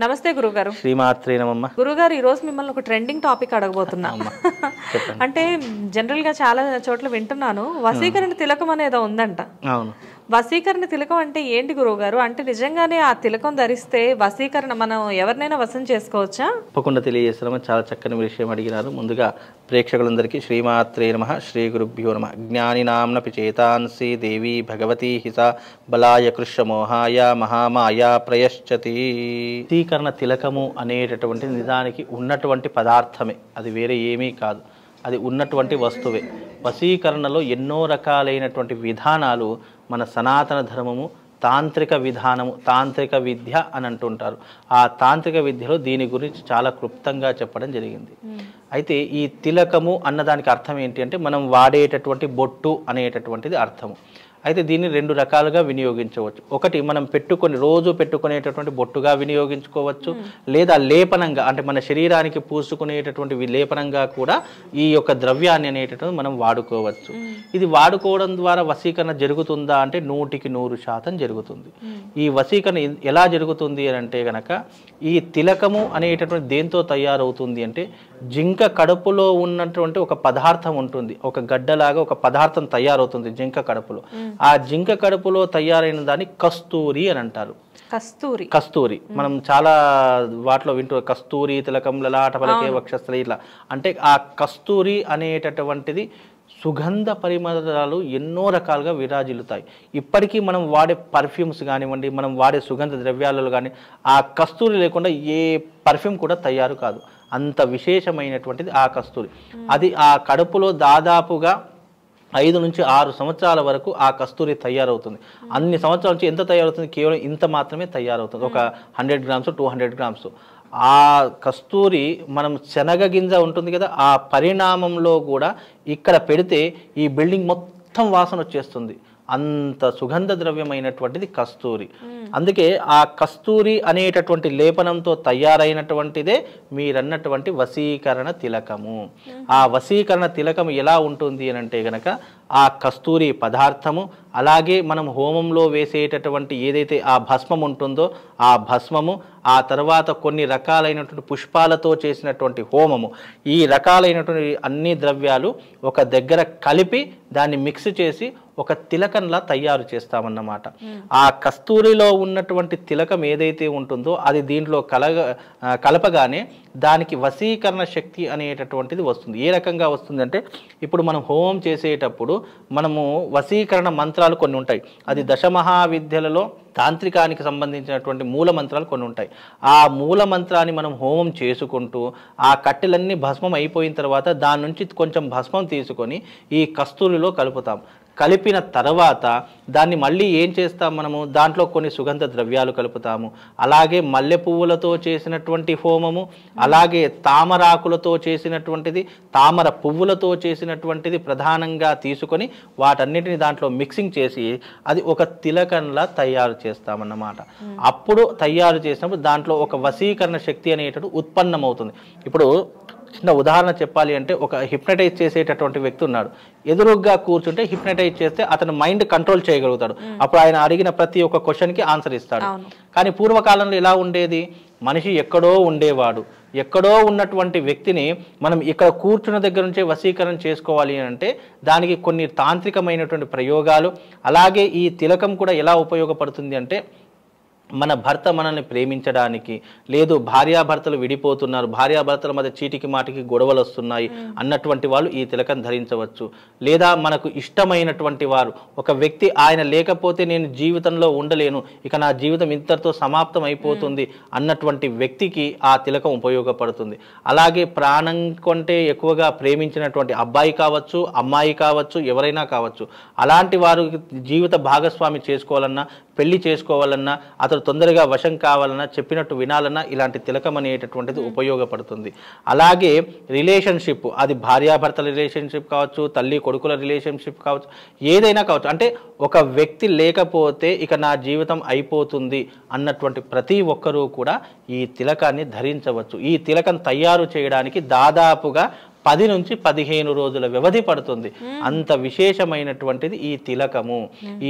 నమస్తే గురుగారు. శ్రీమాత్రే నమః. గురుగారు, ఈ రోజు మిమ్మల్ని ఒక ట్రెండింగ్ టాపిక్ అడగబోతున్నా. అంటే జనరల్ గా చాలా చోట్ల వింటున్నాను, వశీకరణ తిలకం అనేది ఉందంట. అవును. వశీకరణ తిలకం అంటే ఏంటి గురువుగారు? అంటే నిజంగానే ఆ తిలకం ధరిస్తే వశీకరణ మనం ఎవరినైనా వశం చేసుకోవచ్చా? తప్పకుండా తెలియజేస్తున్నాము. చాలా చక్కని విషయం అడిగినారు. ముందుగా ప్రేక్షకులందరికీ శ్రీమాత్రే నమః, శ్రీ గురుభ్యో నమః. జ్ఞానినాంనపి చేతాంసి దేవి భగవతి హిత బలాయ కృష్ణమోహాయ మహామాయ ప్రయశ్చతి. వశీకరణ తిలకము అనేటటువంటి నిజానికి ఉన్నటువంటి పదార్థమే, అది వేరే ఏమీ కాదు, అది ఉన్నటువంటి వస్తువే. వశీకరణలో ఎన్నో రకాలైనటువంటి విధానాలు మన సనాతన ధర్మము తాంత్రిక విధానము, తాంత్రిక విద్య అని అంటుంటారు. ఆ తాంత్రిక విద్యలో దీని గురించి చాలా క్లుప్తంగా చెప్పడం జరిగింది. అయితే ఈ తిలకము అన్నదానికి అర్థం ఏంటి అంటే మనం వాడేటటువంటి బొట్టు అనేటటువంటిది అర్థము. అయితే దీన్ని రెండు రకాలుగా వినియోగించవచ్చు. ఒకటి మనం రోజు పెట్టుకునేటటువంటి బొట్టుగా వినియోగించుకోవచ్చు, లేదా లేపనంగా అంటే మన శరీరానికి పూసుకునేటటువంటి లేపనంగా కూడా ఈ యొక్క ద్రవ్యాన్ని అనేటటువంటి మనం వాడుకోవచ్చు. ఇది వాడుకోవడం ద్వారా వశీకరణ జరుగుతుందా అంటే 100% జరుగుతుంది. ఈ వశీకరణ ఎలా జరుగుతుంది అని అంటే గనక ఈ తిలకము అనేటటువంటి దేంతో తయారవుతుంది అంటే జింక కడుపులో ఉన్నటువంటి ఒక పదార్థం ఉంటుంది, ఒక గడ్డలాగా ఒక పదార్థం తయారవుతుంది జింక కడుపులో. ఆ జింక కడుపులో తయారైన దాన్ని కస్తూరి అని అంటారు. కస్తూరి మనం చాలా వాటిలో వింటూ కస్తూరి తిలకం లలాట పలకే వక్షస్థలి ఇట్లా అంటే ఆ కస్తూరి అనేటటువంటిది సుగంధ పరిమళాలు ఎన్నో రకాలుగా విరాజిల్లుతాయి. ఇప్పటికీ మనం వాడే పర్ఫ్యూమ్స్ కానివ్వండి, మనం వాడే సుగంధ ద్రవ్యాలలో కానీ ఆ కస్తూరి లేకుండా ఏ పర్ఫ్యూమ్ కూడా తయారు కాదు. అంత విశేషమైనటువంటిది ఆ కస్తూరి. అది ఆ కడుపులో దాదాపుగా 5 నుంచి 6 సంవత్సరాల వరకు ఆ కస్తూరి తయారవుతుంది. అన్ని సంవత్సరాల నుంచి ఎంత తయారవుతుంది? కేవలం ఇంత మాత్రమే తయారవుతుంది, ఒక 100 గ్రామ్స్ 200 గ్రామ్స్. ఆ కస్తూరి మనం శనగ గింజ ఉంటుంది కదా, ఆ పరిణామంలో కూడా ఇక్కడ పెడితే ఈ బిల్డింగ్ మొత్తం వాసన వచ్చేస్తుంది. అంత సుగంధ ద్రవ్యమైనటువంటిది కస్తూరి. అందుకే ఆ కస్తూరి అనేటటువంటి లేపనంతో తయారైనటువంటిదే మీరన్నటువంటి వశీకరణ తిలకము. ఆ వశీకరణ తిలకము ఎలా ఉంటుంది అని అంటే గనక ఆ కస్తూరి పదార్థము, అలాగే మనం హోమంలో వేసేటటువంటి ఏదైతే ఆ భస్మం ఉంటుందో ఆ భస్మము, ఆ తర్వాత కొన్ని రకాలైనటువంటి పుష్పాలతో చేసినటువంటి హోమము, ఈ రకాలైనటువంటి అన్ని ద్రవ్యాలు ఒక దగ్గర కలిపి దాన్ని మిక్స్ చేసి ఒక తిలకంలా తయారు చేస్తామన్నమాట. ఆ కస్తూరిలో ఉన్నటువంటి తిలకం ఏదైతే ఉంటుందో అది దీంట్లో కలపగానే దానికి వశీకరణ శక్తి అనేటటువంటిది వస్తుంది. ఏ రకంగా వస్తుంది అంటే ఇప్పుడు మనం హోమం చేసేటప్పుడు మనము వశీకరణ మంత్రాలు కొన్ని ఉంటాయి. అది దశమహావిద్యలలో తాంత్రికానికి సంబంధించినటువంటి మూల మంత్రాలు కొన్ని ఉంటాయి. ఆ మూల మంత్రాన్ని మనం హోమం చేసుకుంటూ ఆ కట్టెలన్నీ భస్మం అయిపోయిన తర్వాత దాని నుంచి కొంచెం భస్మం తీసుకొని ఈ కస్తూరిలో కలుపుతాం. కలిపిన తర్వాత దాన్ని మళ్ళీ ఏం చేస్తాం మనము, దాంట్లో కొన్ని సుగంధ ద్రవ్యాలు కలుపుతాము. అలాగే మల్లె పువ్వులతో చేసినటువంటి హోమము, అలాగే తామరాకులతో చేసినటువంటిది, తామర పువ్వులతో చేసినటువంటిది ప్రధానంగా తీసుకొని వాటన్నిటిని దాంట్లో మిక్సింగ్ చేసి అది ఒక తిలకంలా తయారు చేస్తామన్నమాట. అప్పుడు తయారు చేసినప్పుడు దాంట్లో ఒక వశీకరణ శక్తి అనేటటువంటి ఉత్పన్నమవుతుంది. ఇప్పుడు చిన్న ఉదాహరణ చెప్పాలి అంటే ఒక హిప్నటైజ్ చేసేటటువంటి వ్యక్తి ఉన్నాడు, ఎదురుగ్గా కూర్చుంటే హిప్నటైజ్ చేస్తే అతను మైండ్ కంట్రోల్ చేయగలుగుతాడు. అప్పుడు ఆయన అడిగిన ప్రతి ఒక్క క్వశ్చన్కి ఆన్సర్ ఇస్తాడు. కానీ పూర్వకాలంలో ఎలా ఉండేది, మనిషి ఎక్కడో ఉండేవాడు, ఎక్కడో ఉన్నటువంటి వ్యక్తిని మనం ఇక్కడ కూర్చున్న దగ్గర నుంచే వశీకరణ చేసుకోవాలి అంటే దానికి కొన్ని తాంత్రికమైనటువంటి ప్రయోగాలు, అలాగే ఈ తిలకం కూడా ఎలా ఉపయోగపడుతుంది అంటే మన భర్త మనల్ని ప్రేమించడానికి, లేదు భార్యాభర్తలు విడిపోతున్నారు, భార్యాభర్తల మధ్య చీటికి మాటికి గొడవలు వస్తున్నాయి అన్నటువంటి వాళ్ళు ఈ తిలకం ధరించవచ్చు. లేదా మనకు ఇష్టమైనటువంటి వారు ఒక వ్యక్తి, ఆయన లేకపోతే నేను జీవితంలో ఉండలేను, ఇక నా జీవితం ఇంతటితో సమాప్తం అయిపోతుంది అన్నటువంటి వ్యక్తికి ఆ తిలకం ఉపయోగపడుతుంది. అలాగే ప్రాణం కంటే ఎక్కువగా ప్రేమించినటువంటి అబ్బాయి కావచ్చు, అమ్మాయి కావచ్చు, ఎవరైనా కావచ్చు, అలాంటి వారు జీవిత భాగస్వామి చేసుకోవాలన్నా, పెళ్లి చేసుకోవాలన్నా, అతడు తొందరగా వశం కావాలన్నా, చెప్పినట్టు వినాలన్నా ఇలాంటి తిలకం అనేటటువంటిది ఉపయోగపడుతుంది. అలాగే రిలేషన్షిప్, అది భార్యాభర్తల రిలేషన్షిప్ కావచ్చు, తల్లి కొడుకుల రిలేషన్షిప్ కావచ్చు, ఏదైనా కావచ్చు, అంటే ఒక వ్యక్తి లేకపోతే ఇక నా జీవితం అయిపోతుంది అన్నటువంటి ప్రతి ఒక్కరూ కూడా ఈ తిలకాన్ని ధరించవచ్చు. ఈ తిలకం తయారు చేయడానికి దాదాపుగా 10 నుంచి 15 రోజుల వ్యవధి పడుతుంది. అంత విశేషమైనటువంటిది ఈ తిలకము.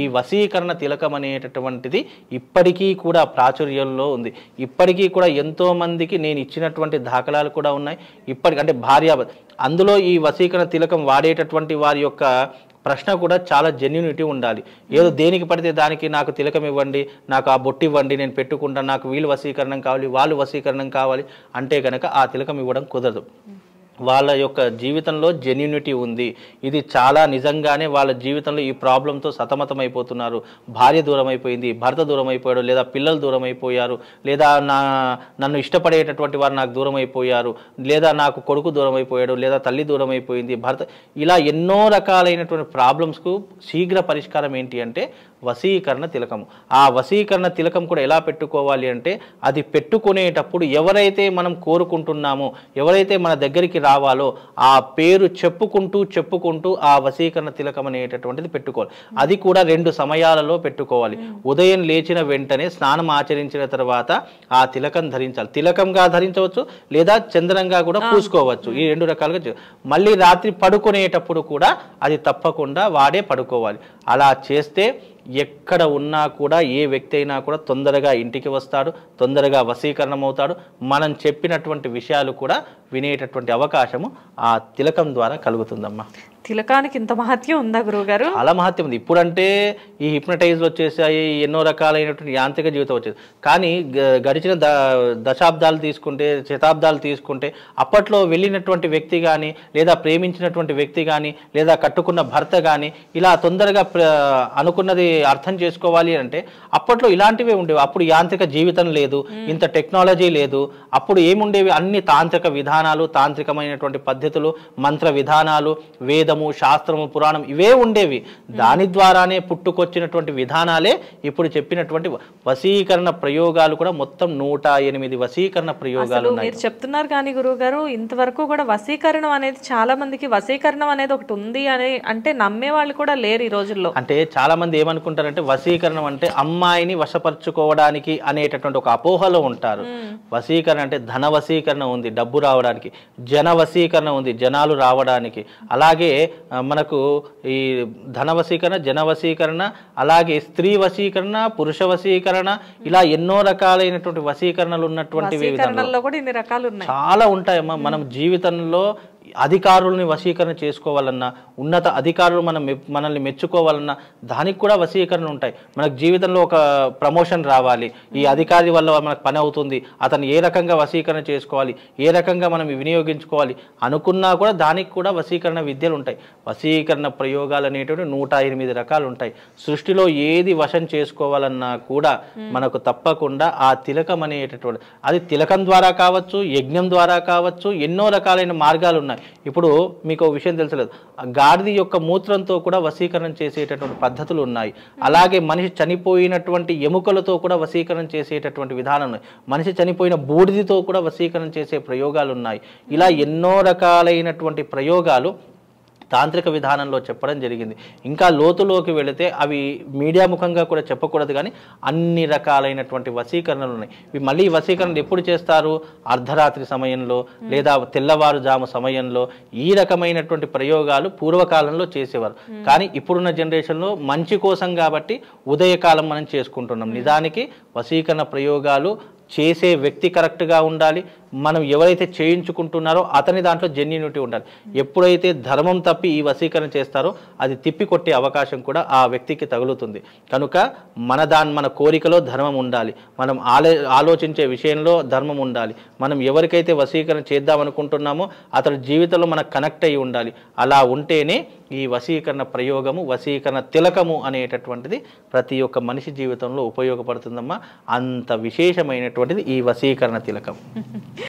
ఈ వశీకరణ తిలకం అనేటటువంటిది ఇప్పటికీ కూడా ప్రాచుర్యంలో ఉంది. ఇప్పటికీ కూడా ఎంతో మందికి నేను ఇచ్చినటువంటి దాఖలాలు కూడా ఉన్నాయి. అంటే భార్య అందులో ఈ వశీకరణ తిలకం వాడేటటువంటి వారి యొక్క ప్రశ్న కూడా చాలా జెన్యూనిటీ ఉండాలి. ఏదో దేనికి పడితే దానికి నాకు తిలకం ఇవ్వండి, నాకు ఆ బొట్టు ఇవ్వండి, నేను పెట్టుకుంటాను, నాకు వీళ్ళు వశీకరణం కావాలి, వాళ్ళు వశీకరణం కావాలి అంటే కనుక ఆ తిలకం ఇవ్వడం కుదరదు. వాళ్ళ యొక్క జీవితంలో జెన్యూనిటీ ఉంది. ఇది చాలా నిజంగానే వాళ్ళ జీవితంలో ఈ ప్రాబ్లంతో సతమతమైపోతున్నారు. భార్య దూరం అయిపోయింది, భర్త దూరం అయిపోయాడు, లేదా పిల్లలు దూరం అయిపోయారు, లేదా నన్ను ఇష్టపడేటటువంటి వారు నాకు దూరం అయిపోయారు, లేదా నాకు కొడుకు దూరం అయిపోయాడు, లేదా తల్లి దూరం అయిపోయింది, భర్త, ఇలా ఎన్నో రకాలైనటువంటి ప్రాబ్లమ్స్కు శీఘ్ర పరిష్కారం ఏంటి అంటే వశీకరణ తిలకము. ఆ వశీకరణ తిలకం కూడా ఎలా పెట్టుకోవాలి అంటే అది పెట్టుకునేటప్పుడు ఎవరైతే మనం కోరుకుంటున్నామో, ఎవరైతే మన దగ్గరికి రావాలో ఆ పేరు చెప్పుకుంటూ ఆ వశీకరణ తిలకం అనేటటువంటిది పెట్టుకోవాలి. అది కూడా 2 సమయాలలో పెట్టుకోవాలి. ఉదయం లేచిన వెంటనే స్నానం ఆచరించిన తర్వాత ఆ తిలకం ధరించాలి. తిలకంగా ధరించవచ్చు, లేదా చందనంగా కూడా పూసుకోవచ్చు. ఈ 2 రకాలుగా. మళ్ళీ రాత్రి పడుకునేటప్పుడు కూడా అది తప్పకుండా వాడే పడుకోవాలి. అలా చేస్తే ఎక్కడ ఉన్నా కూడా ఏ వ్యక్తి అయినా కూడా తొందరగా ఇంటికి వస్తాడు, తొందరగా వశీకరణం అవుతాడు. మనం చెప్పినటువంటి విషయాలు కూడా వినేటటువంటి అవకాశము ఆ తిలకం ద్వారా కలుగుతుందమ్మా. తిలకానికి ఇంత మహత్యం ఉందా గురువుగారు? చాలా మహత్యం ఉంది. ఇప్పుడంటే ఈ హిప్నటైజ్లు వచ్చేసాయి, ఎన్నో రకాలైనటువంటి యాంత్రిక జీవితం వచ్చేది. కానీ గడిచిన దశాబ్దాలు తీసుకుంటే, శతాబ్దాలు తీసుకుంటే, అప్పట్లో వెళ్ళినటువంటి వ్యక్తి కానీ, లేదా ప్రేమించినటువంటి వ్యక్తి కానీ, లేదా కట్టుకున్న భర్త కానీ ఇలా తొందరగా అనుకున్నది అర్థం చేసుకోవాలి అంటే అప్పట్లో ఇలాంటివే ఉండేవి. అప్పుడు యాంత్రిక జీవితం లేదు, ఇంత టెక్నాలజీ లేదు. అప్పుడు ఏముండేవి? అన్ని తాంత్రిక విధానాలు, తాంత్రికమైనటువంటి పద్ధతులు, మంత్ర విధానాలు, వేదము, శాస్త్రము, పురాణం ఇవే ఉండేవి. దాని ద్వారానే పుట్టుకొచ్చినటువంటి విధానాలే ఇప్పుడు చెప్పినటువంటి వశీకరణ ప్రయోగాలు కూడా మొత్తం 108 వశీకరణ ప్రయోగాలు ఉన్నాయి. మీరు చెప్తున్నారు కానీ గురువు గారు, ఇంతవరకు కూడా వశీకరణం అనేది చాలా మందికి వశీకరణం అనేది ఒకటి ఉంది అని అంటే నమ్మే వాళ్ళు కూడా లేరు ఈ రోజుల్లో. అంటే చాలా మంది ఏమనుకుంటారంటే వశీకరణం అంటే అమ్మాయిని వశపరుచుకోవడానికి అనేటటువంటి ఒక అపోహలో ఉంటారు. వశీకరణ అంటే ధన వశీకరణ ఉంది, డబ్బు రావడానికి. జన వశీకరణ ఉంది, జనాలు రావడానికి. అలాగే మనకు ఈ ధన వశీకరణ, జన వశీకరణ, అలాగే స్త్రీ వశీకరణ, పురుష వశీకరణ, ఇలా ఎన్నో రకాలైనటువంటి వశీకరణలు ఉన్నటువంటి వశీకరణల్లో కూడా ఇన్ని రకాలు ఉన్నాయి, చాలా ఉంటాయమ్మా. మనం జీవితంలో అధికారులని వశీకరణ చేసుకోవాలన్నా, ఉన్నత అధికారులు మనల్ని మెచ్చుకోవాలన్నా దానికి కూడా వశీకరణ ఉంటాయి. మనకు జీవితంలో ఒక ప్రమోషన్ రావాలి, ఈ అధికారి వల్ల మనకు పని అవుతుంది, అతను ఏ రకంగా వశీకరణ చేసుకోవాలి, ఏ రకంగా మనం వినియోగించుకోవాలి అనుకున్నా కూడా దానికి కూడా వశీకరణ విద్యలు ఉంటాయి. వశీకరణ ప్రయోగాలు అనేటువంటి 108 రకాలు ఉంటాయి. సృష్టిలో ఏది వశం చేసుకోవాలన్నా కూడా మనకు తప్పకుండా ఆ తిలకం అనేటటువంటి, అది తిలకం ద్వారా కావచ్చు, యజ్ఞం ద్వారా కావచ్చు, ఎన్నో రకాలైన మార్గాలు ఉన్నాయి. ఇప్పుడు మీకు ఒక విషయం తెలుసలేదు, గాడిద యొక్క మూత్రంతో కూడా వశీకరణ చేసేటటువంటి పద్ధతులు ఉన్నాయి. అలాగే మనిషి చనిపోయినటువంటి ఎముకలతో కూడా వశీకరణ చేసేటటువంటి విధానం ఉన్నాయి. మనిషి చనిపోయిన బూడిదితో కూడా వశీకరణ చేసే ప్రయోగాలు ఉన్నాయి. ఇలా ఎన్నో రకాలైనటువంటి ప్రయోగాలు తాంత్రిక విధానంలో చెప్పడం జరిగింది. ఇంకా లోతులోకి వెళితే అవి మీడియా ముఖంగా కూడా చెప్పకూడదు, కానీ అన్ని రకాలైనటువంటి వశీకరణలు ఉన్నాయి. ఇవి మళ్ళీ వశీకరణలు ఎప్పుడు చేస్తారు? అర్ధరాత్రి సమయంలో, లేదా తెల్లవారుజాము సమయంలో. ఈ రకమైనటువంటి ప్రయోగాలు పూర్వకాలంలో చేసేవారు. కానీ ఇప్పుడున్న జనరేషన్లో మంచి కోసం కాబట్టి ఉదయకాలం మనం చేసుకుంటున్నాం. నిజానికి వశీకరణ ప్రయోగాలు చేసే వ్యక్తి కరెక్ట్గా ఉండాలి. మనం ఎవరైతే చేయించుకుంటున్నారో అతని దాంట్లో జెన్యూనిటీ ఉండాలి. ఎప్పుడైతే ధర్మం తప్పి ఈ వశీకరణ చేస్తారో అది తిప్పికొట్టే అవకాశం కూడా ఆ వ్యక్తికి తగులుతుంది. కనుక మన కోరికలో ధర్మం ఉండాలి, మనం ఆలోచించే విషయంలో ధర్మం ఉండాలి. మనం ఎవరికైతే వశీకరణ చేద్దామనుకుంటున్నామో అతని జీవితంలో మనకు కనెక్ట్ అయ్యి ఉండాలి. అలా ఉంటేనే ఈ వశీకరణ ప్రయోగము, వశీకరణ తిలకము అనేటటువంటిది ప్రతి ఒక్క మనిషి జీవితంలో ఉపయోగపడుతుందమ్మా. అంత విశేషమైనటువంటిది ఈ వశీకరణ తిలకం.